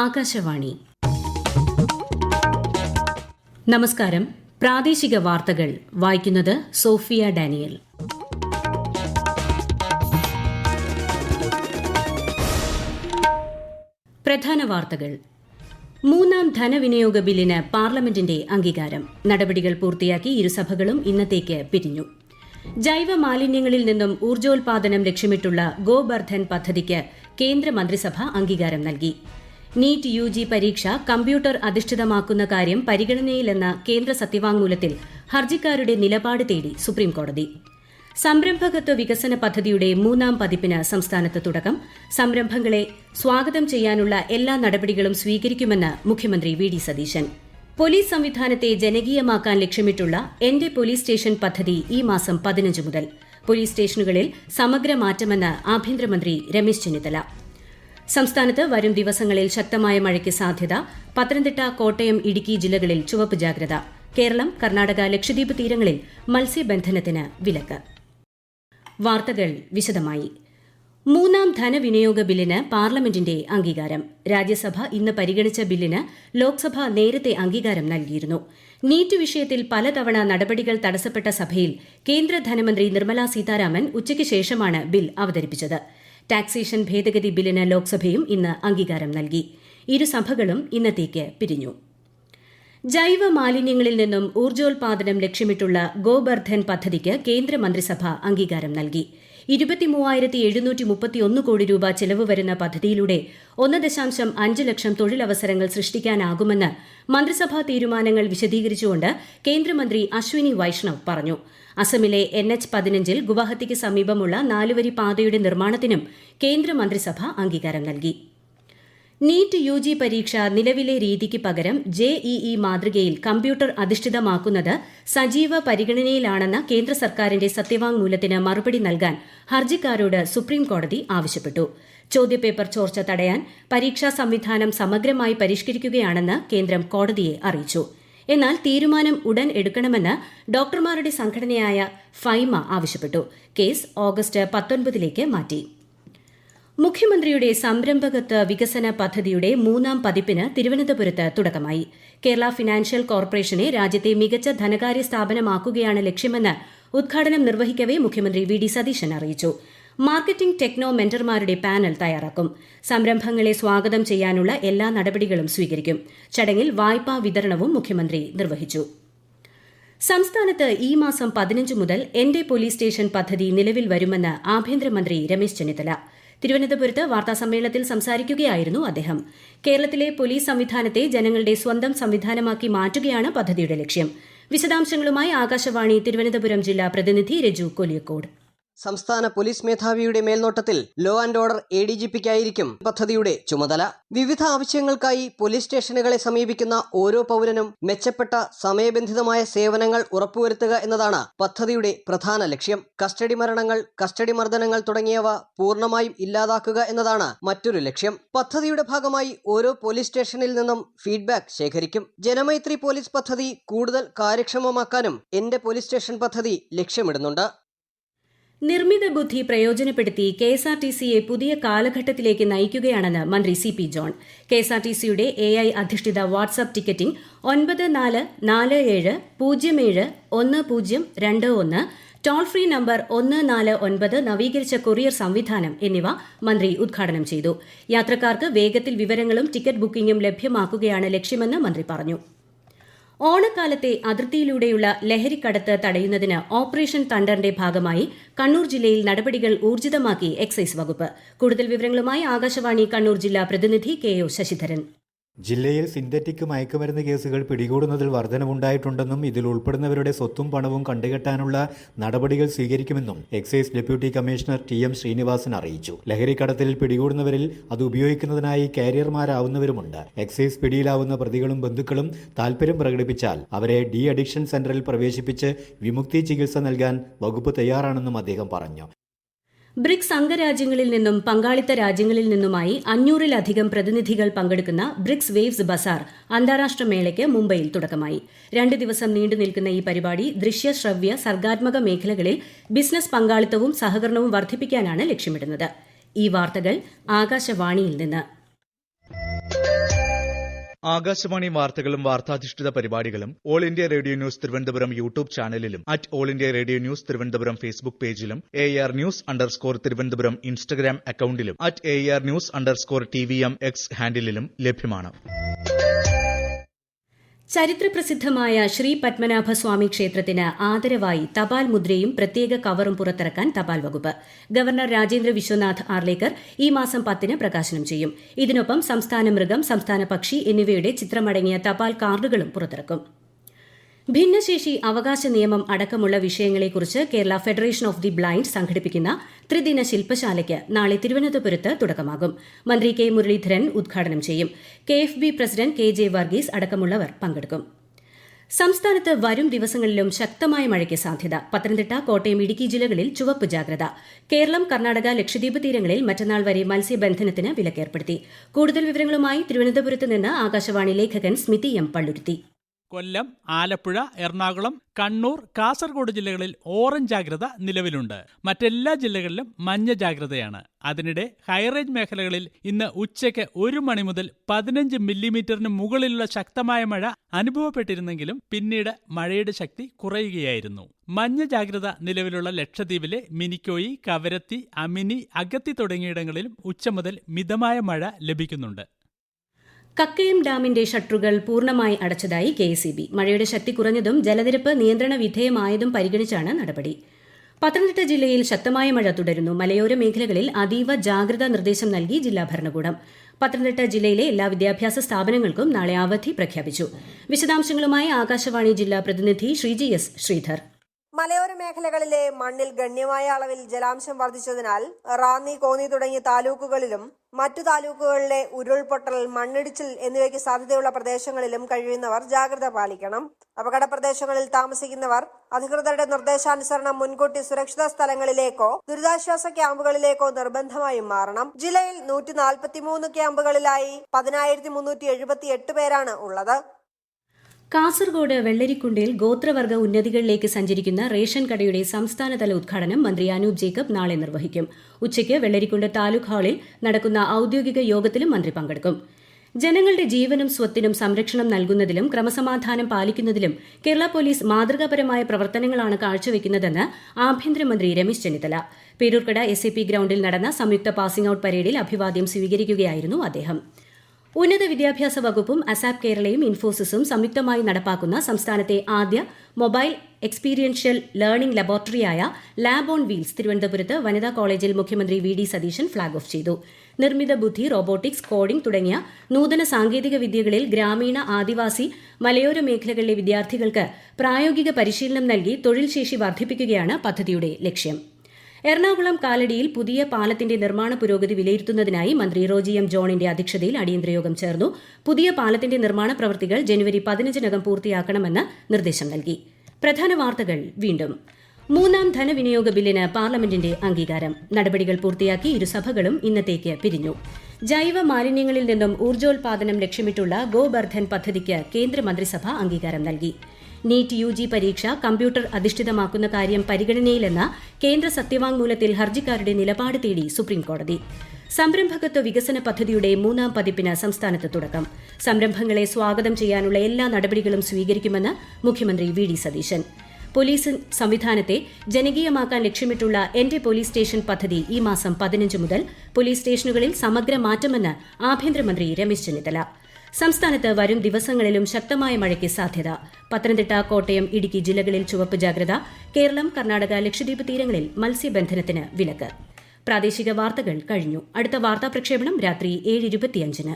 ആകാശവാണി. നമസ്കാരം. പ്രാദേശിക വാർത്തകൾ വായിക്കുന്നത് സോഫിയ ഡാനിയൽ. പ്രധാന വാർത്തകൾ. മൂന്നാം ധനവിനിയോഗ ബില്ലിന് പാർലമെന്റിന്റെ അംഗീകാരം. നടപടികൾ പൂർത്തിയാക്കി ഇരുസഭകളും ഇന്നത്തേക്ക് പിരിഞ്ഞു. ജൈവ മാലിന്യങ്ങളിൽ നിന്നും ഊർജ്ജോൽപാദനം ലക്ഷ്യമിട്ടുള്ള ഗോബർധൻ പദ്ധതിക്ക് കേന്ദ്രമന്ത്രിസഭ അംഗീകാരം നൽകി. നീറ്റ് യുജി പരീക്ഷ കമ്പ്യൂട്ടർ അധിഷ്ഠിതമാക്കുന്ന കാര്യം പരിഗണനയിലെന്ന കേന്ദ്ര സത്യവാങ്മൂലത്തിൽ ഹർജിക്കാരുടെ നിലപാട് തേടി സുപ്രീംകോടതി. സംരംഭകത്വ വികസന പദ്ധതിയുടെ മൂന്നാം പതിപ്പിന് സംസ്ഥാനത്ത് തുടക്കം. സംരംഭങ്ങളെ സ്വാഗതം ചെയ്യാനുള്ള എല്ലാ നടപടികളും സ്വീകരിക്കുമെന്ന് മുഖ്യമന്ത്രി വി.ഡി. സതീശൻ. പോലീസ് സംവിധാനത്തെ ജനകീയമാക്കാൻ ലക്ഷ്യമിട്ടുള്ള എന്റെ പോലീസ് സ്റ്റേഷൻ പദ്ധതി ഈ മാസം 15 മുതൽ. പോലീസ് സ്റ്റേഷനുകളിൽ സമഗ്ര മാറ്റമെന്ന് ആഭ്യന്തരമന്ത്രി രമേശ് ചെന്നിത്തല. സംസ്ഥാനത്ത് വരും ദിവസങ്ങളിൽ ശക്തമായ മഴയ്ക്ക് സാധ്യത. പത്തനംതിട്ട, കോട്ടയം, ഇടുക്കി ജില്ലകളിൽ ചുവപ്പ് ജാഗ്രത. കേരളം, കർണാടക, ലക്ഷദ്വീപ് തീരങ്ങളിൽ മത്സ്യബന്ധനത്തിന് വിലക്ക്. വാർത്തകൾ വിശദമായി. മൂന്നാം ധനവിനിയോഗ ബില്ലിന് പാർലമെന്റിന്റെ അംഗീകാരം. രാജ്യസഭ ഇന്ന് പരിഗണിച്ച ബില്ലിന് ലോക്സഭ നേരത്തെ അംഗീകാരം നൽകിയിരുന്നു. നീറ്റ് വിഷയത്തിൽ പലതവണ നടപടികൾ തടസ്സപ്പെട്ട സഭയിൽ കേന്ദ്ര ധനമന്ത്രി നിർമ്മലാ സീതാരാമൻ ഉച്ചയ്ക്ക് ശേഷമാണ് ബിൽ അവതരിപ്പിച്ചത്. ടാക്സേഷൻ ഭേദഗതി ബില്ലിന് ലോക്സഭയും ഇന്ന് അംഗീകാരം നൽകി. ഇരുസഭകളും ഇന്നത്തേക്ക് പിരിഞ്ഞു. ജൈവ മാലിന്യങ്ങളിൽ നിന്നും ഊർജ്ജോൽപാദനം ലക്ഷ്യമിട്ടുള്ള ഗോബർധൻ പദ്ധതിക്ക് കേന്ദ്രമന്ത്രിസഭ അംഗീകാരം നൽകി. 23,731 കോടി രൂപ ചെലവ് വരുന്ന പദ്ധതിയിലൂടെ 1.5 ലക്ഷം തൊഴിലവസരങ്ങൾ സൃഷ്ടിക്കാനാകുമെന്ന് മന്ത്രിസഭാ തീരുമാനങ്ങൾ വിശദീകരിച്ചുകൊണ്ട് കേന്ദ്രമന്ത്രി അശ്വിനി വൈഷ്ണവ് പറഞ്ഞു. അസമിലെ NH-15 ഗുവാഹത്തിക്ക് സമീപമുള്ള 4-വരി പാതയുടെ നിർമ്മാണത്തിനും കേന്ദ്രമന്ത്രിസഭ അംഗീകാരം നൽകി. നീറ്റ് യുജി പരീക്ഷ നിലവിലെ രീതിക്ക് പകരം JEE മാതൃകയിൽ കമ്പ്യൂട്ടർ അധിഷ്ഠിതമാക്കുന്നത് സജീവ പരിഗണനയിലാണെന്ന കേന്ദ്ര സർക്കാരിന്റെ സത്യവാങ്മൂലത്തിന് മറുപടി നൽകാൻ ഹർജിക്കാരോട് സുപ്രീംകോടതി ആവശ്യപ്പെട്ടു. ചോദ്യപേപ്പർ ചോർച്ച തടയാൻ പരീക്ഷാ സംവിധാനം സമഗ്രമായി പരിഷ്കരിക്കുകയാണെന്ന് കേന്ദ്രം കോടതിയെ അറിയിച്ചു. എന്നാൽ തീരുമാനം ഉടൻ എടുക്കണമെന്ന് ഡോക്ടർമാരുടെ സംഘടനയായ ഫൈമ ആവശ്യപ്പെട്ടു. കേസ് ഓഗസ്റ്റ് 19 മാറ്റി. മുഖ്യമന്ത്രിയുടെ സംരംഭകത്വ വികസന പദ്ധതിയുടെ മൂന്നാം പതിപ്പിന് തിരുവനന്തപുരത്ത് തുടക്കമായി. കേരള ഫിനാൻഷ്യൽ കോർപ്പറേഷനെ രാജ്യത്തെ മികച്ച ധനകാര്യ സ്ഥാപനമാക്കുകയാണ് ലക്ഷ്യമെന്ന് ഉദ്ഘാടനം നിർവഹിക്കവെ മുഖ്യമന്ത്രി വി.ഡി. സതീശൻ അറിയിച്ചു. മാർക്കറ്റിംഗ് ടെക്നോ മെന്റർമാരുടെ പാനൽ തയ്യാറാക്കും. സംരംഭങ്ങളെ സ്വാഗതം ചെയ്യാനുള്ള എല്ലാ നടപടികളും സ്വീകരിക്കും. ചടങ്ങിൽ വായ്പാ വിതരണവും മുഖ്യമന്ത്രി നിർവഹിച്ചു. സംസ്ഥാനത്ത് ഈ മാസം 15 മുതൽ എന്റെ പോലീസ് സ്റ്റേഷൻ പദ്ധതി നിലവിൽ വരുമെന്ന് ആഭ്യന്തരമന്ത്രി രമേശ് ചെന്നിത്തല. തിരുവനന്തപുരത്ത് വാർത്താസമ്മേളനത്തിൽ സംസാരിക്കുകയായിരുന്നു അദ്ദേഹം. കേരളത്തിലെ പോലീസ് സംവിധാനത്തെ ജനങ്ങളുടെ സ്വന്തം സംവിധാനമാക്കി മാറ്റുകയാണ് പദ്ധതിയുടെ ലക്ഷ്യം. വിശദാംശങ്ങളുമായി ആകാശവാണി തിരുവനന്തപുരം ജില്ലാ പ്രതിനിധി രജു കൊലിയക്കോട്. സംസ്ഥാന പോലീസ് മേധാവിയുടെ മേൽനോട്ടത്തിൽ ലോ ആൻഡ് ഓർഡർ ADGPക്കായിരിക്കും പദ്ധതിയുടെ ചുമതല. വിവിധ ആവശ്യങ്ങൾക്കായി പോലീസ് സ്റ്റേഷനുകളെ സമീപിക്കുന്ന ഓരോ പൗരനും മെച്ചപ്പെട്ട സമയബന്ധിതമായ സേവനങ്ങൾ ഉറപ്പുവരുത്തുക എന്നതാണ് പദ്ധതിയുടെ പ്രധാന ലക്ഷ്യം. കസ്റ്റഡി മരണങ്ങൾ, കസ്റ്റഡി മർദ്ദനങ്ങൾ തുടങ്ങിയവ പൂർണ്ണമായും ഇല്ലാതാക്കുക എന്നതാണ് മറ്റൊരു ലക്ഷ്യം. പദ്ധതിയുടെ ഭാഗമായി ഓരോ പോലീസ് സ്റ്റേഷനിൽ നിന്നും ഫീഡ്ബാക്ക് ശേഖരിക്കും. ജനമൈത്രി പോലീസ് പദ്ധതി കൂടുതൽ കാര്യക്ഷമമാക്കാനും എന്റെ പോലീസ് സ്റ്റേഷൻ പദ്ധതി ലക്ഷ്യമിടുന്നുണ്ട്. നിർമ്മിത ബുദ്ധി പ്രയോജനപ്പെടുത്തി KSRTCയെ പുതിയ കാലഘട്ടത്തിലേക്ക് നയിക്കുകയാണെന്ന് മന്ത്രി CP ജോൺ. KSRTCയുടെ AI അധിഷ്ഠിത WhatsApp ticketing 9447071021 toll free number 149 നവീകരിച്ച കൊറിയർ സംവിധാനം എന്നിവ മന്ത്രി ഉദ്ഘാടനം ചെയ്തു. യാത്രക്കാർക്ക് വേഗത്തിൽ വിവരങ്ങളും ടിക്കറ്റ് ബുക്കിംഗും ലഭ്യമാക്കുകയാണ് ലക്ഷ്യമെന്ന് മന്ത്രി പറഞ്ഞു. ഓണക്കാലത്തെ അതിർത്തിയിലൂടെയുള്ള ലഹരിക്കടത്ത് തടയുന്നതിന് ഓപ്പറേഷൻ തണ്ടറിന്റെ ഭാഗമായി കണ്ണൂർ ജില്ലയിൽ നടപടികൾ ഊർജിതമാക്കി എക്സൈസ് വകുപ്പ്. കൂടുതൽ വിവരങ്ങളുമായി ആകാശവാണി കണ്ണൂർ ജില്ലാ പ്രതിനിധി KO ശശിധരൻ. ജില്ലയിൽ സിന്തറ്റിക് മയക്കുമരുന്ന് കേസുകൾ പിടികൂടുന്നതിൽ വർധനവുണ്ടായിട്ടുണ്ടെന്നും ഇതിൽ ഉൾപ്പെടുന്നവരുടെ സ്വത്തും പണവും കണ്ടുകെട്ടാനുള്ള നടപടികൾ സ്വീകരിക്കുമെന്നും excise deputy commissioner TM Srinivasan അറിയിച്ചു. ലഹരിക്കടത്തിൽ പിടികൂടുന്നവരിൽ അത് ഉപയോഗിക്കുന്നതിനായി കാരിയർമാരാവുന്നവരുമുണ്ട്. എക്സൈസ് പിടിയിലാവുന്ന പ്രതികളും ബന്ധുക്കളും താൽപര്യം പ്രകടിപ്പിച്ചാൽ അവരെ ഡി അഡിക്ഷൻ സെന്ററിൽ പ്രവേശിപ്പിച്ച് വിമുക്തി ചികിത്സ നൽകാൻ വകുപ്പ് തയ്യാറാണെന്നും അദ്ദേഹം പറഞ്ഞു. ബ്രിക്സ് അംഗരാജ്യങ്ങളിൽ നിന്നും പങ്കാളിത്ത രാജ്യങ്ങളിൽ നിന്നുമായി 500-ലധികം പ്രതിനിധികൾ പങ്കെടുക്കുന്ന ബ്രിക്സ് വേവ്സ് ബസാർ അന്താരാഷ്ട്ര മേളയ്ക്ക് മുംബൈയിൽ തുടക്കമായി. 2 ദിവസം നീണ്ടു നിൽക്കുന്ന ഈ പരിപാടി ദൃശ്യ, ശ്രവ്യ, സർഗാത്മക മേഖലകളിൽ ബിസിനസ് പങ്കാളിത്തവും സഹകരണവും വർദ്ധിപ്പിക്കാനാണ് ലക്ഷ്യമിടുന്നത്. ഈ വാർത്തകൾ ആകാശവാണിയിൽ നിന്ന്. ആകാശവാണി വാർത്തകളും വാർത്താധിഷ്ഠിത പരിപാടികളും all India radio news Thiruvananthapuram YouTube ചാനലിലും @all India radio news Thiruvananthapuram Facebook പേജിലും AR News_ തിരുവനന്തപുരം ഇൻസ്റ്റഗ്രാം അക്കൌണ്ടിലും @AR News_TVM X ഹാൻഡിലും ലഭ്യമാണ്. ചരിത്രപ്രസിദ്ധമായ ശ്രീ പത്മനാഭസ്വാമി ക്ഷേത്രത്തിന് ആദരവായി തപാൽ മുദ്രയും പ്രത്യേക കവറും പുറത്തിറക്കാൻ തപാൽ വകുപ്പ്. ഗവർണർ രാജേന്ദ്ര വിശ്വനാഥ് ആർലേക്കർ ഈ മാസം 10-ന് പ്രകാശനം ചെയ്യും. ഇതിനൊപ്പം സംസ്ഥാന മൃഗം, സംസ്ഥാന പക്ഷി എന്നിവയുടെ ചിത്രമടങ്ങിയ തപാൽ കാർഡുകളും പുറത്തിറക്കും. ഭിന്നശേഷി അവകാശ നിയമം അടക്കമുള്ള വിഷയങ്ങളെക്കുറിച്ച് Kerala federation of the blind സംഘടിപ്പിക്കുന്ന ത്രിദിന ശില്പശാലയ്ക്ക് നാളെ തിരുവനന്തപുരത്ത് തുടക്കമാകും. മന്ത്രി കെ മുരളീധരൻ ഉദ്ഘാടനം ചെയ്യും. KFB പ്രസിഡന്റ് KJ വർഗീസ് അടക്കമുള്ളവർ പങ്കെടുക്കും. സംസ്ഥാനത്ത് വരും ദിവസങ്ങളിലും ശക്തമായ മഴയ്ക്ക് സാധ്യത. പത്തനംതിട്ട, കോട്ടയം, ഇടുക്കി ജില്ലകളിൽ ചുവപ്പ് ജാഗ്രത. കേരളം, കർണാടക, ലക്ഷദ്വീപ് തീരങ്ങളിൽ മറ്റന്നാൾ വരെ മത്സ്യബന്ധനത്തിന് വിലക്കേർപ്പെടുത്തി. കൂടുതൽ വിവരങ്ങളുമായി തിരുവനന്തപുരത്ത് നിന്ന് ആകാശവാണി ലേഖകൻ സ്മിതി M. പള്ളുരുത്തി. കൊല്ലം, ആലപ്പുഴ, എറണാകുളം, കണ്ണൂർ, കാസർഗോഡ് ജില്ലകളിൽ ഓറഞ്ച് ജാഗ്രത നിലവിലുണ്ട്. മറ്റെല്ലാ ജില്ലകളിലും മഞ്ഞ ജാഗ്രതയാണ്. അതിനിടെ ഹൈറേഞ്ച് മേഖലകളിൽ ഇന്ന് ഉച്ചയ്ക്ക് 1 മണി മുതൽ 15 മില്ലിമീറ്ററിന് മുകളിലുള്ള ശക്തമായ മഴ അനുഭവപ്പെട്ടിരുന്നെങ്കിലും പിന്നീട് മഴയുടെ ശക്തി കുറയുകയായിരുന്നു. മഞ്ഞ ജാഗ്രത നിലവിലുള്ള ലക്ഷദ്വീപിലെ മിനിക്കോയി, കവരത്തി, അമിനി, അഗത്തി തുടങ്ങിയിടങ്ങളിലും ഉച്ച മുതൽ മിതമായ മഴ ലഭിക്കുന്നുണ്ട്. കക്കയം ഡാമിന്റെ ഷട്ടറുകൾ പൂർണ്ണമായി അടച്ചതായി KSEB. മഴയുടെ ശക്തി കുറഞ്ഞതും ജലനിരപ്പ് നിയന്ത്രണ വിധേയമായതും പരിഗണിച്ചാണ് നടപടി. പത്തനംതിട്ട ജില്ലയിൽ ശക്തമായ മഴ തുടരുന്നു. മലയോര മേഖലകളിൽ അതീവ ജാഗ്രതാ നിർദ്ദേശം നൽകി ജില്ലാ ഭരണകൂടം. പത്തനംതിട്ട ജില്ലയിലെ എല്ലാ വിദ്യാഭ്യാസ സ്ഥാപനങ്ങൾക്കും നാളെ അവധി പ്രഖ്യാപിച്ചു. വിശദാംശങ്ങളുമായി ആകാശവാണി ജില്ലാ പ്രതിനിധി ശ്രീജി S. ശ്രീധർ. മലയോര മേഖലകളിലെ മണ്ണിൽ ഗണ്യമായ അളവിൽ ജലാംശം വർദ്ധിച്ചതിനാൽ റാന്നി, കോന്നി തുടങ്ങിയ താലൂക്കുകളിലും മറ്റു താലൂക്കുകളിലെ ഉരുൾപൊട്ടൽ, മണ്ണിടിച്ചിൽ എന്നിവയ്ക്ക് സാധ്യതയുള്ള പ്രദേശങ്ങളിലും കഴിയുന്നവർ ജാഗ്രത പാലിക്കണം. അപകട പ്രദേശങ്ങളിൽ താമസിക്കുന്നവർ അധികൃതരുടെ നിർദ്ദേശാനുസരണം മുൻകൂട്ടി സുരക്ഷിത സ്ഥലങ്ങളിലേക്കോ ദുരിതാശ്വാസ ക്യാമ്പുകളിലേക്കോ നിർബന്ധമായും മാറണം. ജില്ലയിൽ 143 ക്യാമ്പുകളിലായി 10,378 പേരാണ് ഉള്ളത്. കാസർഗോഡ് വെള്ളരിക്കുണ്ടിൽ ഗോത്രവർഗ ഉന്നതികളിലേക്ക് സഞ്ചരിക്കുന്ന റേഷൻ കടയുടെ സംസ്ഥാനതല ഉദ്ഘാടനം മന്ത്രി അനൂപ് ജേക്കബ് നാളെ നിർവഹിക്കും. ഉച്ചയ്ക്ക് വെള്ളരിക്കുണ്ട് താലൂക്ക് ഹാളിൽ നടക്കുന്ന ഔദ്യോഗിക യോഗത്തിലും മന്ത്രി പങ്കെടുക്കും. ജനങ്ങളുടെ ജീവനും സ്വത്തിനും സംരക്ഷണം നൽകുന്നതിലും ക്രമസമാധാനം പാലിക്കുന്നതിലും കേരള പോലീസ് മാതൃകാപരമായ പ്രവർത്തനങ്ങളാണ് കാഴ്ചവെക്കുന്നതെന്ന് ആഭ്യന്തരമന്ത്രി രമേശ് ചെന്നിത്തല. പേരൂർക്കട SAP ഗ്രൌണ്ടിൽ നടന്ന സംയുക്ത പാസിംഗ് ഔട്ട് പരേഡിൽ അഭിവാദ്യം സ്വീകരിക്കുകയായിരുന്നു അദ്ദേഹം. ഉന്നത വിദ്യാഭ്യാസ വകുപ്പും ASAP കേരളയും ഇൻഫോസിസും സംയുക്തമായി നടപ്പാക്കുന്ന സംസ്ഥാനത്തെ ആദ്യ മൊബൈൽ എക്സ്പീരിയൻഷ്യൽ ലേണിംഗ് ലബോറട്ടറിയായ ലാബ് ഓൺ വീൽസ് തിരുവനന്തപുരത്ത് വനിതാ കോളേജിൽ മുഖ്യമന്ത്രി VD സതീശൻ ഫ്ളാഗ് ഓഫ് ചെയ്തു. നിർമ്മിത ബുദ്ധി, റോബോട്ടിക്സ്, കോഡിംഗ് തുടങ്ങിയ നൂതന സാങ്കേതിക വിദ്യകളിൽ ഗ്രാമീണ, ആദിവാസി, മലയോര മേഖലകളിലെ വിദ്യാർത്ഥികൾക്ക് പ്രായോഗിക പരിശീലനം നൽകി തൊഴിൽ ശേഷി വർദ്ധിപ്പിക്കുകയാണ് പദ്ധതിയുടെ ലക്ഷ്യം. എറണാകുളം കാലടിയിൽ പുതിയ പാലത്തിന്റെ നിർമ്മാണ പുരോഗതി വിലയിരുത്തുന്നതിനായി മന്ത്രി റോജി M. ജോണിന്റെ അധ്യക്ഷതയിൽ അടിയന്തര യോഗം ചേർന്നു. പുതിയ പാലത്തിന്റെ നിർമ്മാണ പ്രവൃത്തികൾ ജനുവരി 15-നകം പൂർത്തിയാക്കണമെന്ന് നിർദ്ദേശം നൽകി. പ്രധാന വാർത്തകൾ വീണ്ടും. 3ാം ധനവിനിയോഗ ബില്ലിന് പാർലമെന്റിന്റെ അംഗീകാരം. നടപടികൾ പൂർത്തിയാക്കി ഇരുസഭകളും ഇന്നത്തേക്ക് പിരിഞ്ഞു. ജൈവ മാലിന്യങ്ങളിൽ നിന്നും ഊർജ്ജോൽപാദനം ലക്ഷ്യമിട്ടുള്ള ഗോബർധൻ പദ്ധതിക്ക് കേന്ദ്രമന്ത്രിസഭ അംഗീകാരം നൽകി. നീറ്റ് UG പരീക്ഷ കമ്പ്യൂട്ടർ അധിഷ്ഠിതമാക്കുന്ന കാര്യം പരിഗണനയിലെന്ന കേന്ദ്ര സത്യവാങ്മൂലത്തിൽ ഹർജിക്കാരുടെ നിലപാട് തേടി സുപ്രീംകോടതി. സംരംഭകത്വ വികസന പദ്ധതിയുടെ 3ാം പതിപ്പിന് സംസ്ഥാനത്ത് തുടക്കം. സംരംഭങ്ങളെ സ്വാഗതം ചെയ്യാനുള്ള എല്ലാ നടപടികളും സ്വീകരിക്കുമെന്ന് മുഖ്യമന്ത്രി VD സതീശൻ. പോലീസ് സംവിധാനത്തെ ജനകീയമാക്കാൻ ലക്ഷ്യമിട്ടുള്ള എന്റെ പോലീസ് സ്റ്റേഷൻ പദ്ധതി ഈ മാസം 15 മുതൽ പോലീസ് സ്റ്റേഷനുകളിൽ സമഗ്ര മാറ്റമെന്ന് ആഭ്യന്തരമന്ത്രി രമേശ് ചെന്നിത്തല. സംസ്ഥാനത്ത് വരും ദിവസങ്ങളിലും ശക്തമായ മഴയ്ക്ക് സാധ്യത. പത്തനംതിട്ട, കോട്ടയം, ഇടുക്കി ജില്ലകളിൽ ചുവപ്പ് ജാഗ്രത. കേരളം, കർണാടക, ലക്ഷദ്വീപ് തീരങ്ങളിൽ മത്സ്യബന്ധനത്തിന് വിലക്ക്. പ്രാദേശിക വാർത്തകൾ കഴിഞ്ഞു. അടുത്ത വാർത്താ പ്രക്ഷേപണം രാത്രി 7:25-ന്.